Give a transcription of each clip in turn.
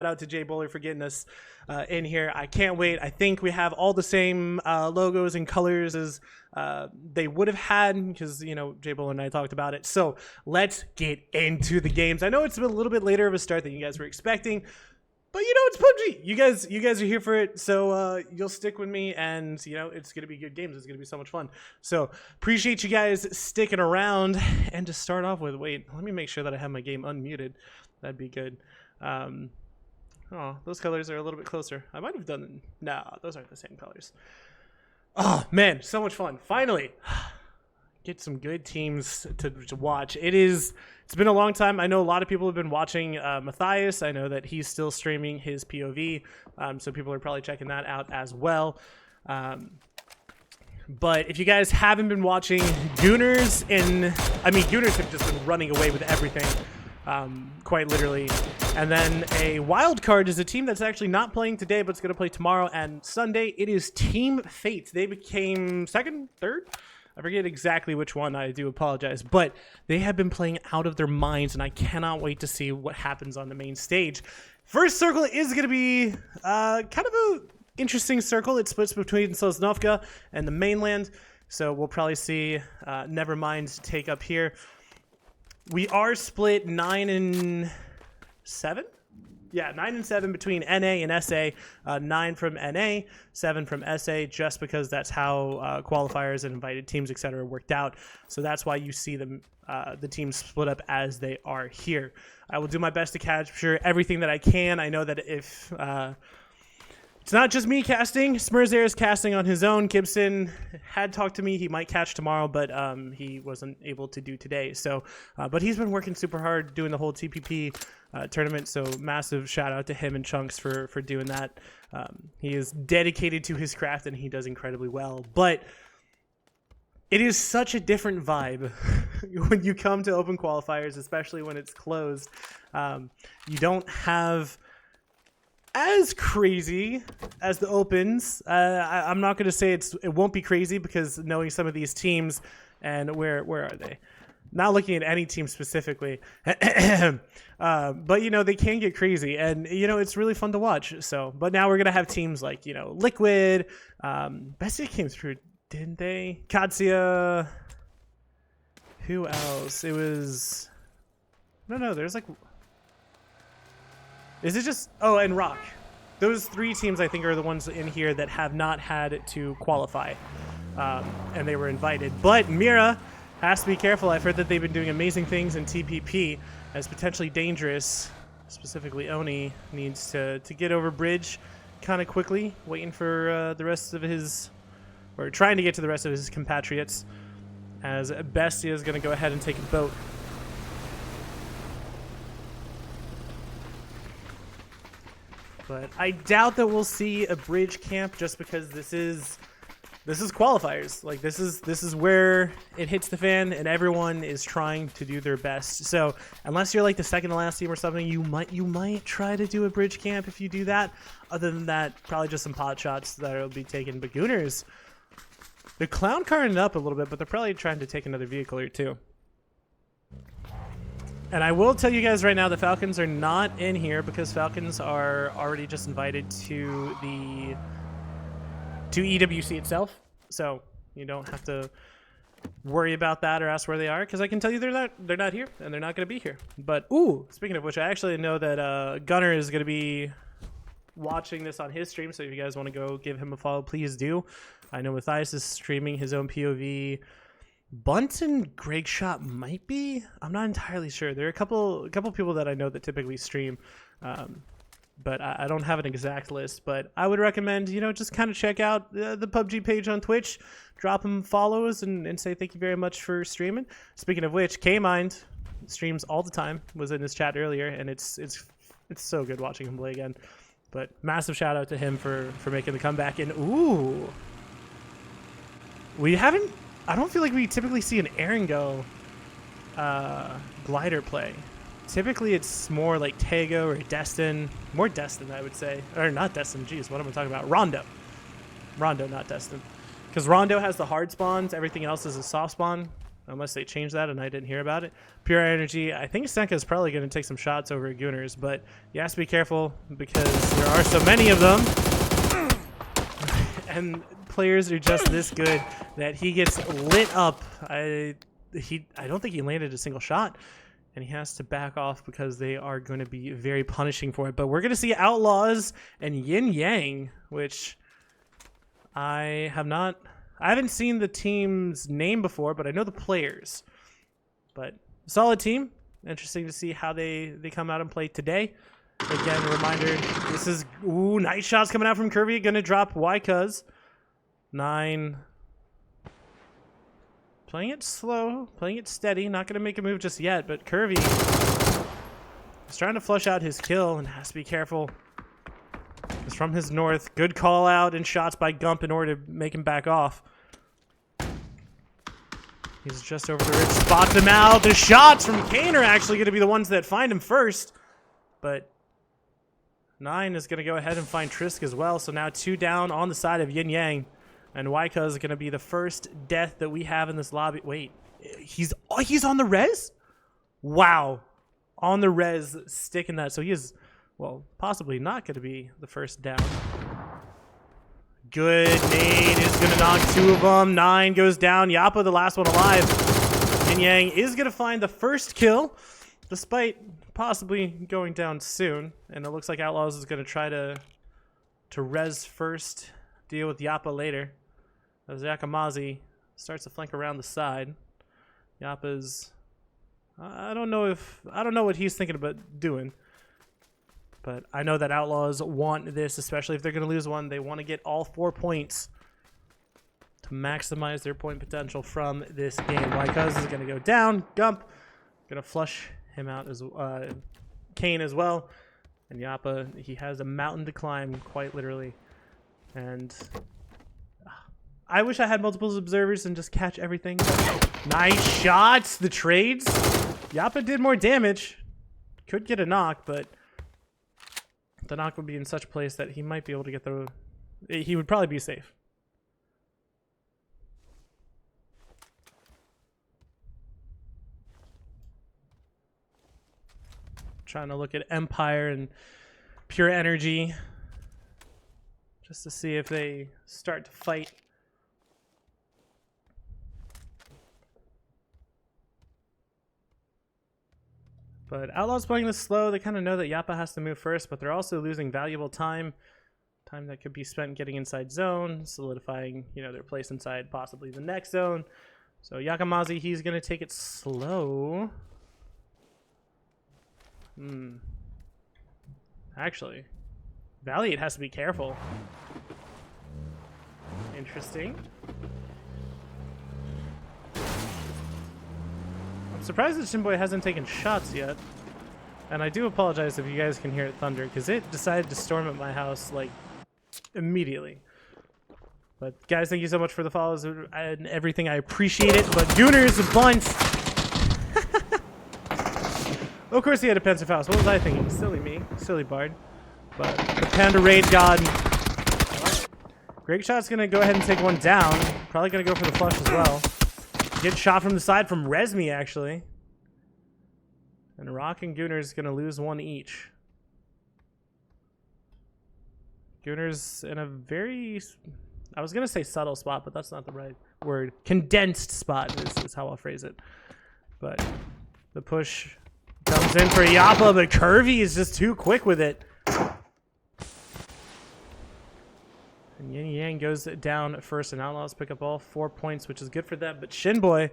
out to Jay Bowler for getting us in here. I can't wait. I think we have all the same logos and colors as they would have had because, you know, Jay Bowler and I talked about it. So let's get into the games. I know it's been a little bit later of a start than you guys were expecting, but you know, it's PUBG. You guys are here for it, so you'll stick with me, and you know, it's gonna be good games. It's gonna be so much fun. So appreciate you guys sticking around. And to start off with, wait, let me make sure that I have my game unmuted. That'd be good. Oh, those colors are a little bit closer. I might have done. Nah, those aren't the same colors. Oh man, so much fun! Finally, get some good teams to watch. It's been a long time. I know a lot of people have been watching Matthias. I know that he's still streaming his POV, so people are probably checking that out as well. But if you guys haven't been watching, Gooners have just been running away with everything, quite literally. And then a wild card is a team that's actually not playing today, but it's going to play tomorrow and Sunday. It is Team Fate. They became second, third? I forget exactly which one. I do apologize. But they have been playing out of their minds, and I cannot wait to see what happens on the main stage. First circle is going to be kind of a interesting circle. It splits between Sosnovka and the mainland. So we'll probably see Nevermind take up here. We are split 9 and 7? Yeah, 9 and 7 between NA and SA, 9 from NA, 7 from SA, just because that's how qualifiers and invited teams, etc., worked out. So that's why you see them, the teams split up as they are here. I will do my best to capture everything that I can. I know that if it's not just me casting, Smurzair is casting on his own. Gibson had talked to me. He might catch tomorrow, but he wasn't able to do today. So, but he's been working super hard doing the whole TPP tournament. So massive shout out to him and Chunks for doing that. He is dedicated to his craft and he does incredibly well. But it is such a different vibe when you come to open qualifiers, especially when it's closed. You don't have as crazy as the opens. I'm not going to say it won't be crazy because knowing some of these teams and where are they? Not looking at any team specifically, but you know they can get crazy, and you know it's really fun to watch. So, but now we're gonna have teams like Liquid, Bestia came through, didn't they? Katsia. Who else? It was no. There's like. Is it just... Oh, and Rock. Those 3 teams, I think, are the ones in here that have not had to qualify. And they were invited. But Mira has to be careful. I've heard that they've been doing amazing things in TPP as potentially dangerous. Specifically, Oni needs to get over bridge kind of quickly, waiting for the rest of his... Or trying to get to the rest of his compatriots. As Bestia is going to go ahead and take a boat. But I doubt that we'll see a bridge camp just because this is qualifiers. Like this is where it hits the fan and everyone is trying to do their best. So unless you're like the second to last team or something, you might try to do a bridge camp if you do that. Other than that, probably just some pot shots that will be taken. But Gooners, they're clown carring it up a little bit, but they're probably trying to take another vehicle or two. And I will tell you guys right now, the Falcons are not in here because Falcons are already just invited to EWC itself. So you don't have to worry about that or ask where they are because I can tell you they're not here and they're not going to be here. But ooh, speaking of which, I actually know that Gunner is going to be watching this on his stream. So if you guys want to go give him a follow, please do. I know Matthias is streaming his own POV. Bunt and Greg Shot might be. I'm not entirely sure. There are a couple people that I know that typically stream, but I don't have an exact list. But I would recommend, just kind of check out the PUBG page on Twitch, drop him follows, and say thank you very much for streaming. Speaking of which, K-Mind streams all the time. Was in his chat earlier, and it's so good watching him play again. But massive shout out to him for making the comeback. And ooh, I don't feel like we typically see an Erangel glider play. Typically, it's more like Tego or Destin. More Destin, I would say. Or not Destin, jeez, what am I talking about? Rondo. Rondo, not Destin. Because Rondo has the hard spawns. Everything else is a soft spawn. unless they changed that and I didn't hear about it. Pure Energy, I think Senka is probably going to take some shots over at Gooners, but you have to be careful because there are so many of them. And players are just this good that he gets lit up. I don't think he landed a single shot, and he has to back off because they are going to be very punishing for it. But we're going to see Outlaws and Yin Yang, which I haven't seen the team's name before, but I know the players. But solid team. Interesting to see how they come out and play today. Again, a reminder, this is, ooh, nice shots coming out from Kirby. Gonna drop Y-Cuz. 9. Playing it slow, playing it steady. Not gonna make a move just yet, but Kirby is trying to flush out his kill and has to be careful. It's from his north. Good call out and shots by Gump in order to make him back off. He's just over the ridge. Spots him out. The shots from Kane are actually going to be the ones that find him first. But 9 is going to go ahead and find Trisk as well. So now 2 down on the side of Yin Yang. And Waika is going to be the first death that we have in this lobby. Wait, he's on the res? Wow. On the res, sticking that. So he is... well, possibly not going to be the first down. Good nade is going to knock 2 of them. 9 goes down. Yappa, the last one alive. Yin Yang is going to find the first kill, despite possibly going down soon. And it looks like Outlaws is going to try to res first, deal with Yappa later. As Yakamazi starts to flank around the side. Yappa's... I don't know what he's thinking about doing. But I know that Outlaws want this, especially if they're going to lose one. They want to get all 4 points to maximize their point potential from this game. Waikaz is going to go down. Gump going to flush him out as Kane as well. And Yappa, he has a mountain to climb, quite literally. And I wish I had multiple observers and just catch everything. Nice shots. The trades. Yappa did more damage. Could get a knock, but... the knock would be in such a place that he might be able to get the... he would probably be safe. Trying to look at Empire and Pure Energy. Just to see if they start to fight. But Outlaws playing this slow. They kind of know that Yappa has to move first, but they're also losing valuable time. Time that could be spent getting inside zone, solidifying, their place inside possibly the next zone. So Yakamazi, he's going to take it slow. Actually, Valiant has to be careful. Interesting. I'm surprised that Shinboy hasn't taken shots yet. And I do apologize if you guys can hear it thunder, because it decided to storm at my house, like, immediately. But, guys, thank you so much for the follows and everything. I appreciate it. But Gooners a bunch. Of course he had a pensive house. What was I thinking? Silly me. Silly Bard. But the Panda Raid God. Great Shot's going to go ahead and take one down. Probably going to go for the flush as well. Get shot from the side from Resmi, actually. And Rock and Gooner is going to lose one each. Gooner's in a very... I was going to say subtle spot, but that's not the right word. Condensed spot is how I'll phrase it. But the push comes in for Yappa, but Curvy is just too quick with it. And Yin Yang goes down first, and Outlaws pick up all 4 points, which is good for them. But Shinboy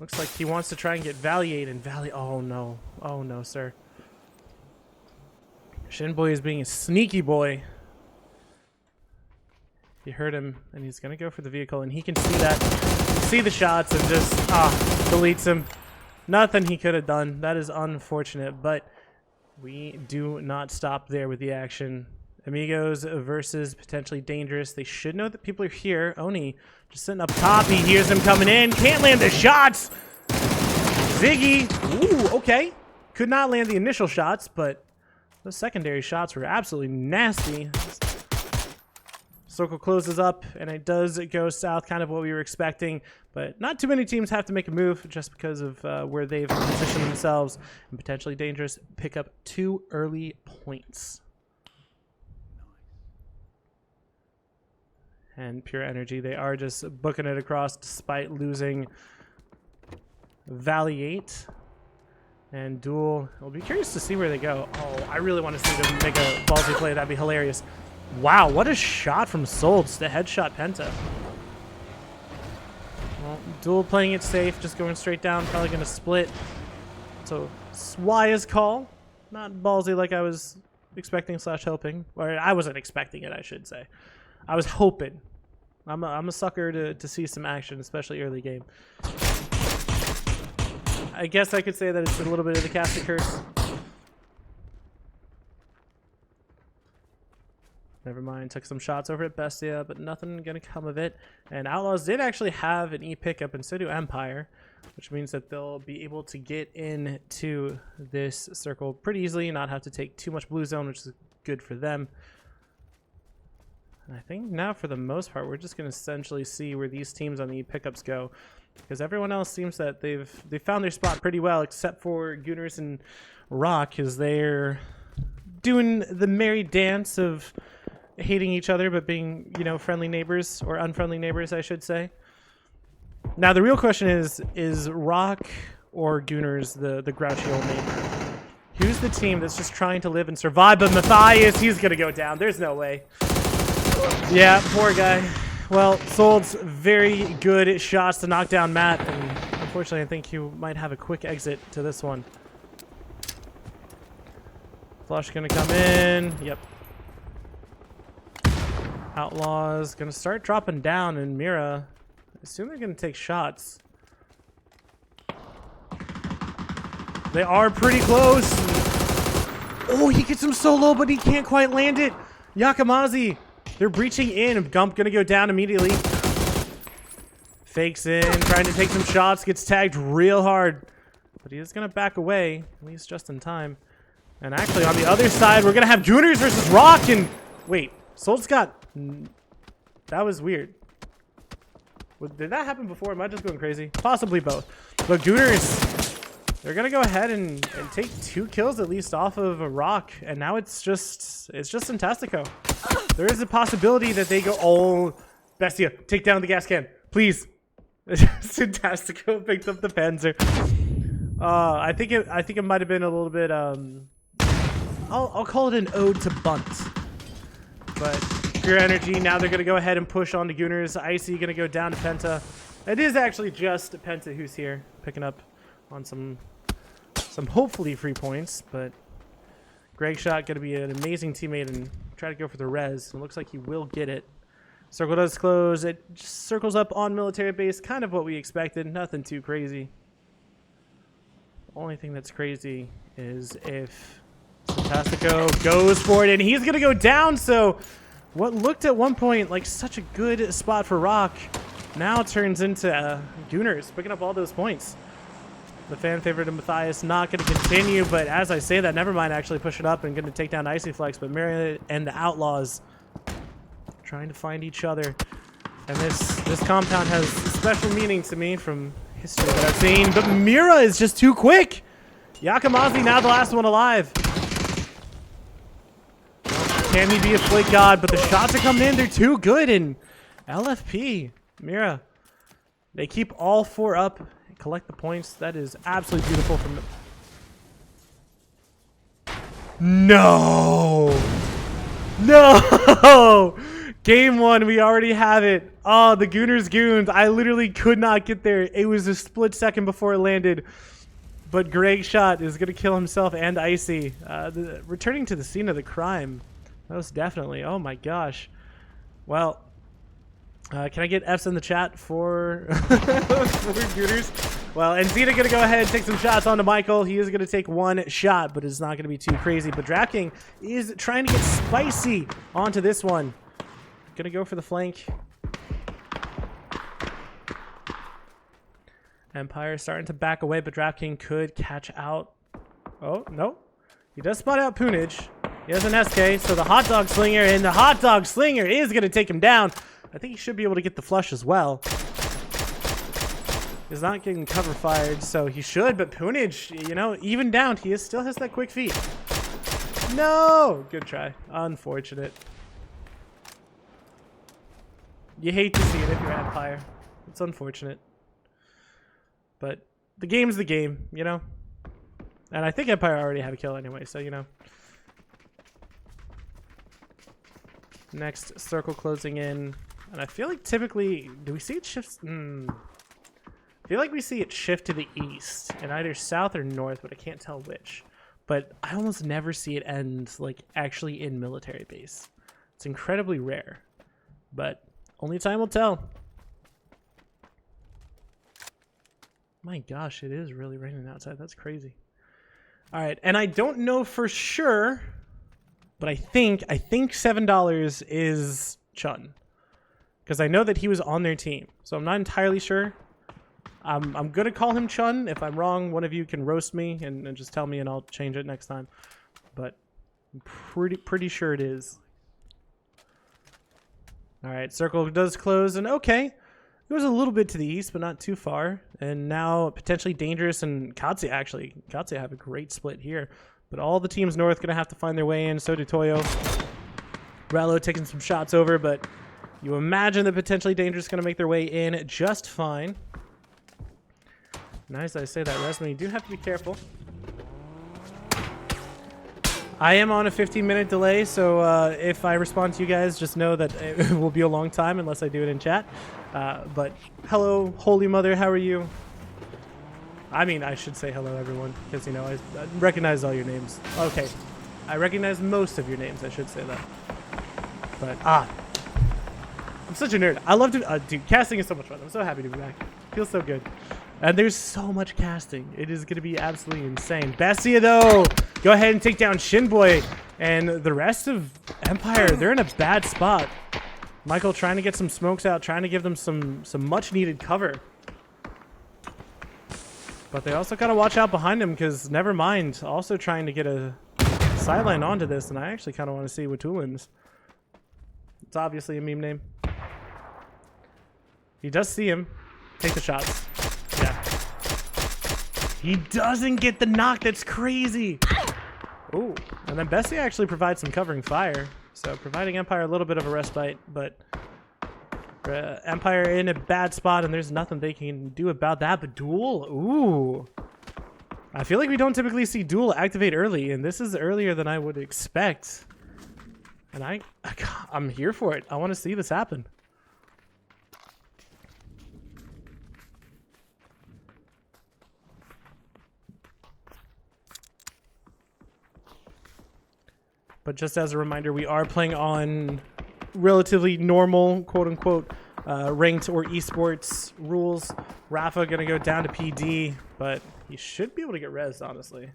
looks like he wants to try and get Valiate, and oh no. Oh no, sir. Shinboy is being a sneaky boy. He heard him, and he's going to go for the vehicle, and he can see that. See the shots and just, deletes him. Nothing he could have done. That is unfortunate, but we do not stop there with the action. Amigos versus potentially dangerous. They should know that people are here. Oni just sitting up top. He hears them coming in. Can't land the shots. Ziggy. Ooh, okay. Could not land the initial shots, but those secondary shots were absolutely nasty. Circle closes up, and it does go south, kind of what we were expecting. But not too many teams have to make a move just because of where they've positioned themselves and potentially dangerous. Pick up 2 early points. And Pure Energy, they are just booking it across despite losing Valley 8. And Duel, I'll be curious to see where they go. Oh, I really want to see them make a ballsy play. That'd be hilarious. Wow, what a shot from Solds. The headshot Penta. Well, Duel playing it safe, just going straight down, probably going to split. So, Swaya's call. Not ballsy like I was expecting / hoping. Or I wasn't expecting it, I should say. I was hoping. I'm a sucker to see some action, especially early game. I guess I could say that it's a little bit of the Caster curse. Never mind, took some shots over at Bestia, but nothing gonna come of it. And Outlaws did actually have an E pickup, and so do Empire, which means that they'll be able to get into this circle pretty easily, not have to take too much blue zone, which is good for them. And I think now, for the most part, we're just gonna essentially see where these teams on the E pickups go, because everyone else seems that they've found their spot pretty well, except for Gooners and Rock, because they're doing the merry dance of hating each other but being, you know, friendly neighbors, or unfriendly neighbors, I should say. Now the real question is Rock or Gooners the grouchy old neighbor? Who's the team that's just trying to live and survive? But Matthias, he's gonna go down. There's no way. Yeah, poor guy. Well, Sold's very good shots to knock down Matt, and unfortunately I think he might have a quick exit to this one. Flush gonna come in. Yep. Outlaws gonna start dropping down, and Mira, I assume they're gonna take shots. They are pretty close. Oh, he gets him so low, but he can't quite land it. Yakamazi, they're breaching in. Gump gonna go down immediately. Fakes in, trying to take some shots, gets tagged real hard. But he is gonna back away, at least just in time. And actually, on the other side, we're gonna have Gooners versus Rock, and wait, Soul's got... That was weird. Did that happen before? Am I just going crazy? Possibly both. But Gooners, they're gonna go ahead and take 2 kills at least off of a Rock, and now it's just Fantastico. There is a possibility that they go, oh, Bestia, take down the gas can, please. Fantastico picked up the Panzer. I think it might have been a little bit I'll call it an ode to bunt. But Pure Energy, now they're gonna go ahead and push on to Gooners. Icy gonna go down to Penta. It is actually just Penta who's here, picking up on some hopefully free points, but Greg Shot gonna be an amazing teammate and try to go for the res. It looks like he will get it. Circle does close. It just circles up on military base, kind of what we expected. Nothing too crazy. The only thing that's crazy is if Fantastico goes for it, and he's gonna go down. So what looked at one point like such a good spot for Rock now turns into Gooners picking up all those points. The fan favorite of Matthias not going to continue, but as I say that, Nevermind actually pushing up and going to take down Icy Flex, but Mira and the Outlaws trying to find each other. And this compound has special meaning to me from history that I've seen, but Mira is just too quick. Yakamazi now the last one alive. Can he be a flake god? But the shots are coming in. They're too good. And LFP, Mira, they keep all 4 up and collect the points. That is absolutely beautiful from them. No. No. Game 1, we already have it. Oh, the Gooners Goons. I literally could not get there. It was a split second before it landed. But Greg Shot is going to kill himself and Icy. Returning to the scene of the crime. Most definitely. Oh my gosh. Well, can I get F's in the chat for, for Gooners? Well, and Zeta going to go ahead and take some shots onto Michael. He is going to take 1 shot, but it's not going to be too crazy. But DraftKings is trying to get spicy onto this one. Going to go for the flank. Empire starting to back away, but DraftKings could catch out. Oh, no. He does spot out Poonage. He has an SK, so the hot dog slinger, and the hot dog slinger is going to take him down. I think he should be able to get the flush as well. He's not getting cover fired, so he should, but Poonage, you know, even down, he still has that quick feet. No! Good try. Unfortunate. You hate to see it if you're Empire. It's unfortunate. But the game's the game, you know? And I think Empire already had a kill anyway, so, you know. Next circle closing in. And I feel like typically... Do we see it shift? I feel like we see it shift to the east. In either south or north, but I can't tell which. But I almost never see it end, like, actually in military base. It's incredibly rare. But only time will tell. My gosh, it is really raining outside. That's crazy. All right, and I don't know for sure, but I think $7 is Chun, because I know that he was on their team. So I'm not entirely sure. I'm gonna call him Chun. If I'm wrong, one of you can roast me and just tell me, and I'll change it next time. But I'm pretty sure it is. All right, circle does close, and okay. It goes a little bit to the east, but not too far. And now potentially Dangerous and Katsuya, actually. Katsuya have a great split here. But all the teams north going to have to find their way in. So do Toyo. Rallo taking some shots over, but you imagine that potentially Dangerous going to make their way in just fine. Nice, I say that, Resmi. You do have to be careful. I am on a 15-minute delay, so if I respond to you guys, just know that it will be a long time unless I do it in chat. But hello, Holy Mother, how are you? I mean, I should say hello, everyone, because, you know, I recognize all your names. Okay, I recognize most of your names, I should say that. But, I'm such a nerd. I love to, dude, casting is so much fun. I'm so happy to be back. Feels so good. And there's so much casting. It is going to be absolutely insane. Bestia, though, go ahead and take down Shinboy. And the rest of Empire, they're in a bad spot. Michael trying to get some smokes out, trying to give them some much-needed cover. But they also got to watch out behind him, because Nevermind also trying to get a sideline onto this. And I actually kind of want to see Watulin's. It's obviously a meme name. He does see him. Take the shots. Yeah. He doesn't get the knock. That's crazy. Ooh. And then Bessie actually provides some covering fire. So providing Empire a little bit of a respite. But Empire in a bad spot, and there's nothing they can do about that. But Duel. Ooh. I feel like we don't typically see Duel activate early. And this is earlier than I would expect. And I'm here for it. I want to see this happen. But just as a reminder, we are playing on relatively normal, quote-unquote, ranked or esports rules. Rafa going to go down to PD, but he should be able to get rezzed, honestly.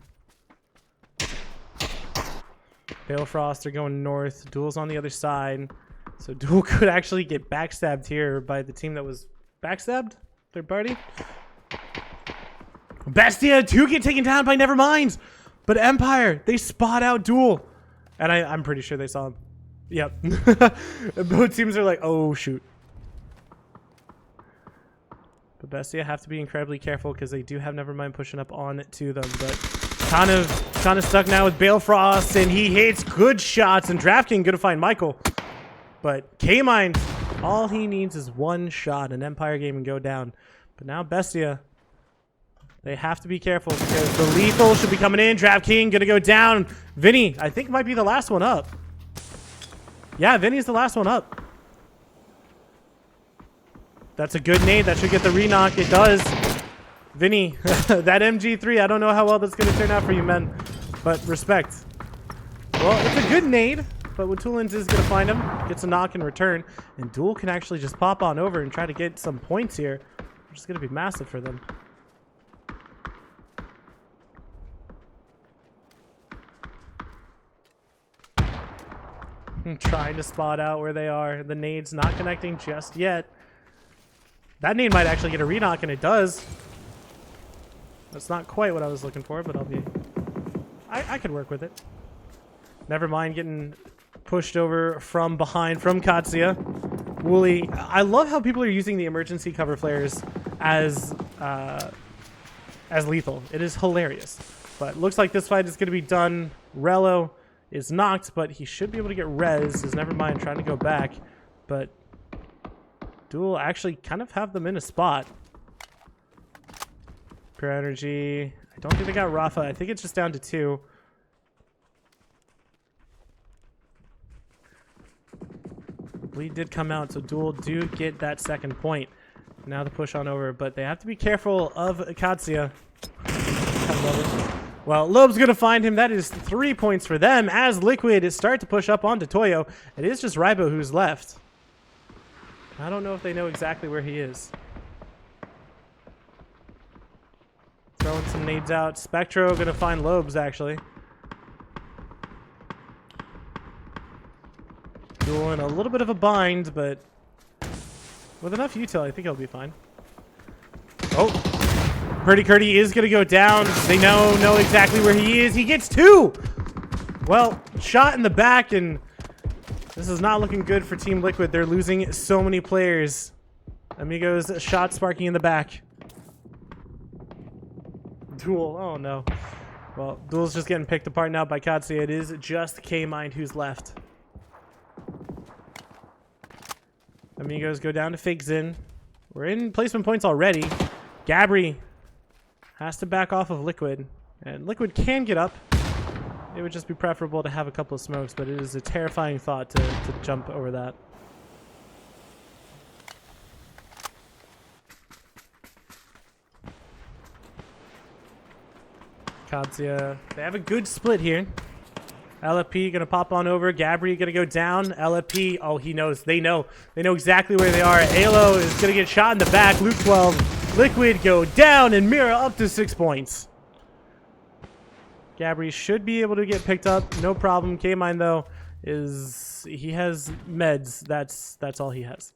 Balefrost are going north. Duel's on the other side. So Duel could actually get backstabbed here by the team that was backstabbed. Third party. Bestia 2 get taken down by Nevermind. But Empire, they spot out Duel. And I'm pretty sure they saw him. Yep. Both teams are like, oh, shoot. But Bestia have to be incredibly careful because they do have Nevermind pushing up on to them. But kind of stuck now with Balefrost, and he hits good shots. And DraftKings going to find Michael. But K-Mind, all he needs is one shot, and Empire Gaming go down. But now Bestia, they have to be careful because the lethal should be coming in. DraftKings going to go down. Vinny, I think, might be the last one up. Yeah, Vinny's the last one up. That's a good nade. That should get the re-knock. It does. Vinny, that MG3, I don't know how well that's going to turn out for you, men. But respect. Well, it's a good nade, but Watulins is going to find him. Gets a knock in return. And Duel can actually just pop on over and try to get some points here, which is going to be massive for them. I'm trying to spot out where they are. The nade's not connecting just yet. That nade might actually get a re-knock, and it does. That's not quite what I was looking for, but I could work with it. Never mind getting pushed over from behind from Katsuya. Wooly, I love how people are using the emergency cover flares as lethal. It is hilarious. But looks like this fight is going to be done. Rello is knocked, but he should be able to get res. Is Nevermind trying to go back, but Duel actually kind of have them in a spot. Pure Energy. I don't think they got Rafa. I think it's just down to 2. Bleed did come out, so Duel do get that second point. Now the push on over, but they have to be careful of Katsuya. Well, Lobe's going to find him. That is 3 points for them as Liquid start to push up onto Toyo. It is just Raibo who's left. I don't know if they know exactly where he is. Throwing some nades out. Spectro going to find Lobes, actually. Duel in a little bit of a bind, but with enough util, I think he'll be fine. Oh, Purdy Curdy is going to go down. They know exactly where he is. He gets 2. Well, shot in the back, and this is not looking good for Team Liquid. They're losing so many players. Amigos shot sparking in the back. Duel, oh no. Well, Duel's just getting picked apart now by Katsuya. It is just K-Mind who's left. Amigos go down to Fake Zin. We're in placement points already. Gabri has to back off of Liquid. And Liquid can get up. It would just be preferable to have a couple of smokes, but it is a terrifying thought to jump over that. Katsuya, they have a good split here. LFP gonna pop on over. Gabri gonna go down. LFP, oh, he knows. They know exactly where they are. Alo is gonna get shot in the back. Luke 12. Liquid go down, and Mira up to 6 points. Gabri should be able to get picked up, no problem. K-Mine though he has meds. That's all he has.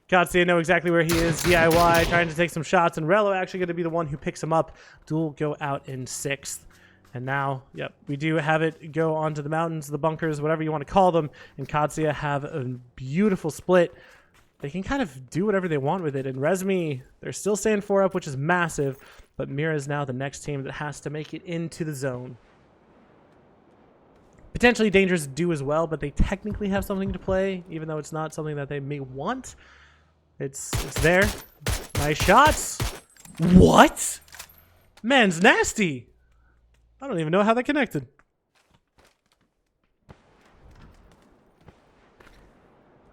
Katsuya know exactly where he is. DIY trying to take some shots, and Rello actually going to be the one who picks him up. Duel go out in 6th. And now, yep, we do have it go onto the mountains, the bunkers, whatever you want to call them, and Katsuya have a beautiful split. They can kind of do whatever they want with it. And Resmi, they're still staying 4 up, which is massive, but Mira is now the next team that has to make it into the zone. Potentially Dangerous do as well, but they technically have something to play, even though it's not something that they may want. It's there. Nice shots. What? Man's nasty. I don't even know how that connected.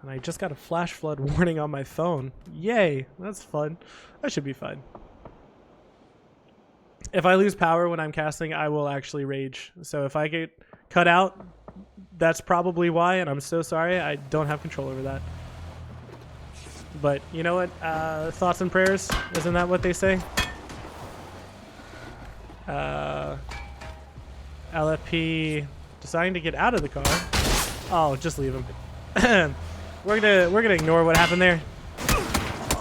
And I just got a flash flood warning on my phone. Yay, that's fun. That should be fine. If I lose power when I'm casting, I will actually rage. So if I get cut out, that's probably why, and I'm so sorry. I don't have control over that. But you know what? Thoughts and prayers? Isn't that what they say? LFP deciding to get out of the car. Oh, just leave him. We're gonna ignore what happened there.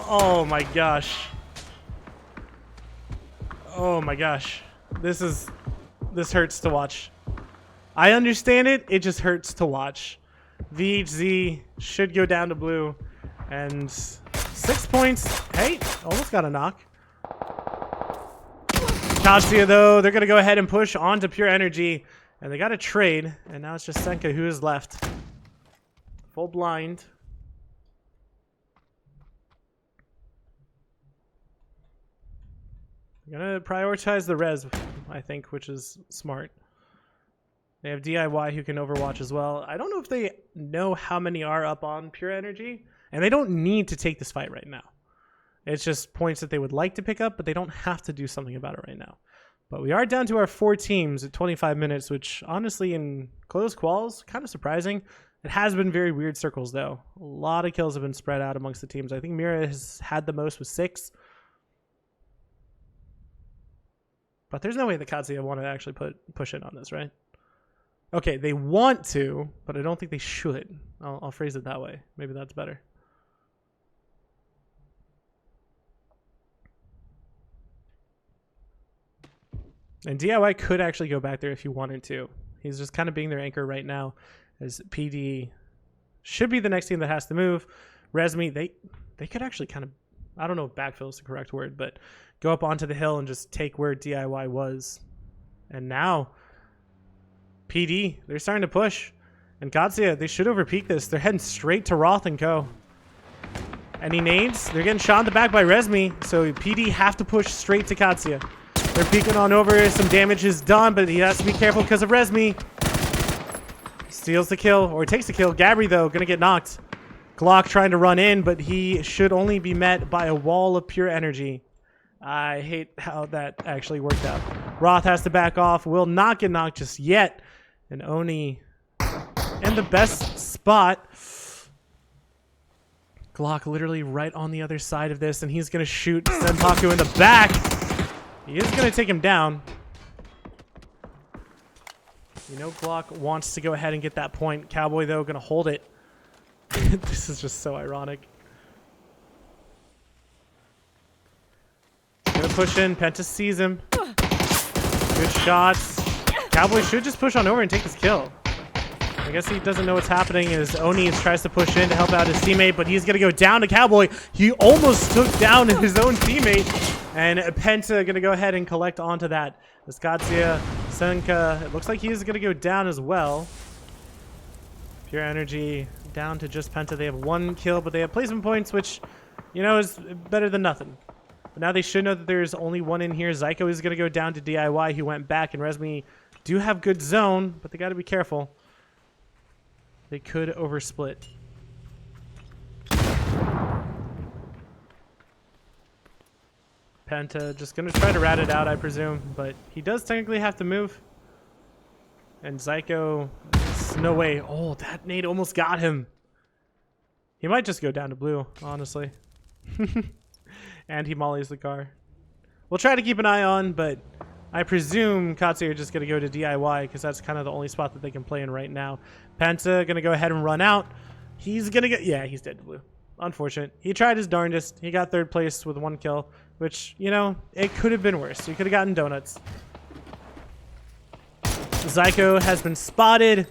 Oh my gosh. Oh my gosh. This hurts to watch. I understand it. It just hurts to watch. VHZ should go down to blue. And 6 points. Hey, almost got a knock. Katsuya, though, they're going to go ahead and push on to Pure Energy. And they got a trade. And now it's just Senka who is left. Full blind. They're going to prioritize the res, I think, which is smart. They have DIY who can overwatch as well. I don't know if they know how many are up on Pure Energy. And they don't need to take this fight right now. It's just points that they would like to pick up, but they don't have to do something about it right now. But we are down to our 4 teams at 25 minutes, which honestly in close quals, kind of surprising. It has been very weird circles though. A lot of kills have been spread out amongst the teams. I think Mira has had the most with 6. But there's no way the Katsuya want to actually push in on this, right? Okay, they want to, but I don't think they should. I'll phrase it that way. Maybe that's better. And DIY could actually go back there if you wanted to. He's just kind of being their anchor right now, as PD should be the next team that has to move. Resmi, they could actually kind of, I don't know if backfill is the correct word, but go up onto the hill and just take where DIY was. And now PD, they're starting to push. And Katsuya, they should overpeak this. They're heading straight to Roth and Co. Any nades? They're getting shot in the back by Resmi, so PD have to push straight to Katsuya. They're peeking on over. Some damage is done, but he has to be careful because of Resmi. Steals the kill, or takes the kill. Gabri, though, gonna get knocked. Glock trying to run in, but he should only be met by a wall of pure energy. I hate how that actually worked out. Roth has to back off. Will not get knocked just yet. And Oni in the best spot. Glock literally right on the other side of this, and he's going to shoot Senpaku in the back. He is going to take him down. You know Glock wants to go ahead and get that point. Cowboy, though, going to hold it. This is just so ironic. Going to push in. Penta sees him. Good shots. Cowboy should just push on over and take his kill. I guess he doesn't know what's happening as Oni tries to push in to help out his teammate, but he's going to go down to Cowboy. He almost took down his own teammate, and Penta going to go ahead and collect onto that. Katsuya, Senka, it looks like he's going to go down as well. Pure Energy down to just Penta. They have 1 kill, but they have placement points, which, you know, is better than nothing. But now they should know that there's only 1 in here. Zyko is going to go down to DIY, who went back, and Resmi do have good zone, but they got to be careful. They could oversplit. Penta just going to try to rat it out, I presume, but he does technically have to move. And Zyko, no way. Oh, that nade almost got him. He might just go down to blue, honestly. And he mollies the car. We'll try to keep an eye on, but I presume Katsuya are just going to go to DIY because that's kind of the only spot that they can play in right now. Penta going to go ahead and run out. He's going to get... Yeah, he's dead to blue. Unfortunate. He tried his darndest. He got 3rd place with 1 kill, which, you know, it could have been worse. He could have gotten donuts. Zyko has been spotted,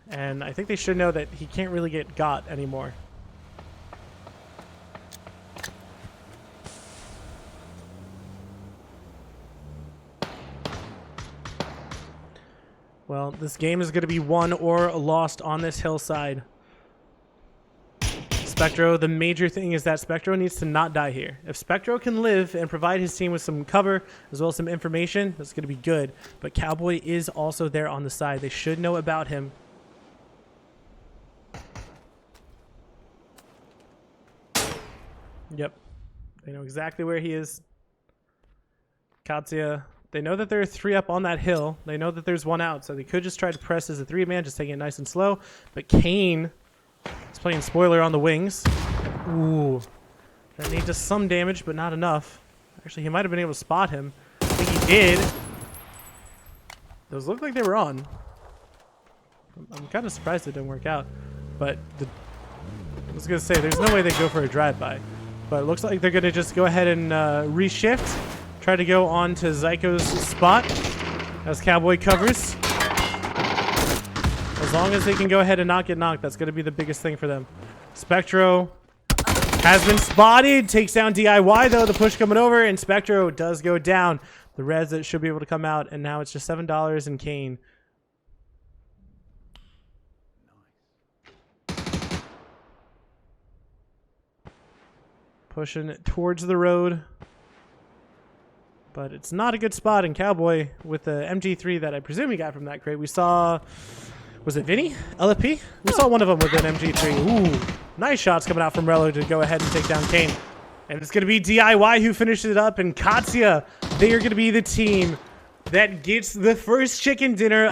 and I think they should know that he can't really get got anymore. Well, this game is going to be won or lost on this hillside. Spectro, the major thing is that Spectro needs to not die here. If Spectro can live and provide his team with some cover as well as some information, that's going to be good. But Cowboy is also there on the side. They should know about him. Yep. They know exactly where he is. Katsuya. They know that there are 3 up on that hill. They know that there's 1 out, so they could just try to press as a 3-man, just taking it nice and slow. But Kane is playing spoiler on the wings. Ooh. That need just some damage, but not enough. Actually, he might have been able to spot him. I think he did. Those look like they were on. I'm kind of surprised it didn't work out. But I was going to say, there's no way they go for a drive-by. But it looks like they're going to just go ahead and reshift. Try to go on to Zyko's spot as Cowboy covers. As long as they can go ahead and not get knocked, that's going to be the biggest thing for them. Spectro has been spotted. Takes down DIY, though. The push coming over, and Spectro does go down. The Reds that should be able to come out, and now it's just $7 and Kane. Pushing towards the road. But it's not a good spot in Cowboy with the MG3 that I presume he got from that crate. We saw, was it Vinny? LFP? We saw one of them with an MG3. Ooh, nice shots coming out from Rello to go ahead and take down Kane. And it's going to be DIY who finishes it up. And Katsuya, they are going to be the team that gets the first chicken dinner.